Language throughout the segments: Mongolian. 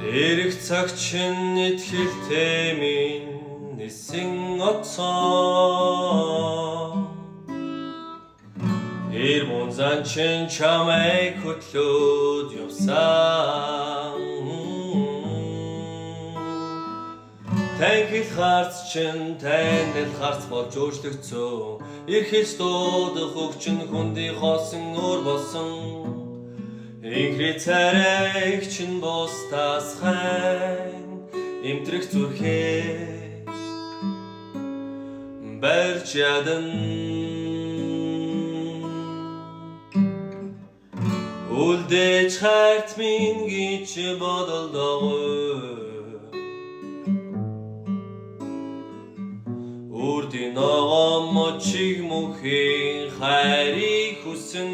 Эрэг цагчин итгэлтэй минь нисэн оцоо Ир мунзан чин чамайг хөтлөөд явсан Танхил харц чин танил харц болж өөрчлөгцөө Ирхэж дуудах өгчин хүндий хоосон өөр болсон Инхри царайг чин бостас хайн Имтрэх зүрхээ барьж ядан Үлдээж хайрт минь гэж бодолдогоо Үрдийн огоо мочиг мөнхийн хайрыг хүсэн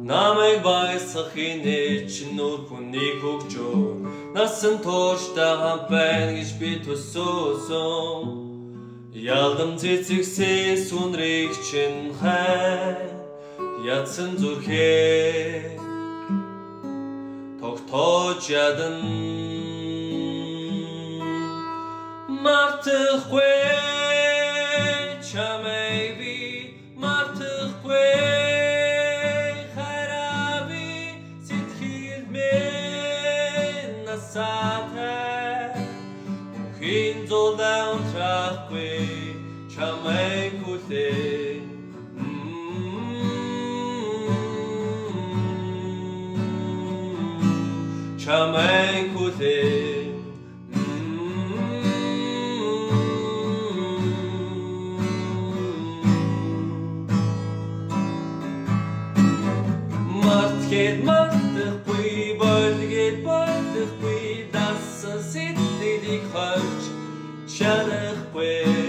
Намайг баясгахын чинь нөр хүнийг хөгжөө Насан тууштай хамт байна гэж би төсөөсөн Ялдам цэцэгсэн сүнрийг чинь хай Ядсан зүрхээ тогтоож ядан Мартахгүй чамайг би мартахгүй харааби сэтгэл минь насаатай Мөнхийн зулаа унтрахгүй чамайг хүлээн Чамайг хүлээн Мартгээд мартахгүй, болгээд болдохгүй Дасан сэтгэлийг хойч чадахгүй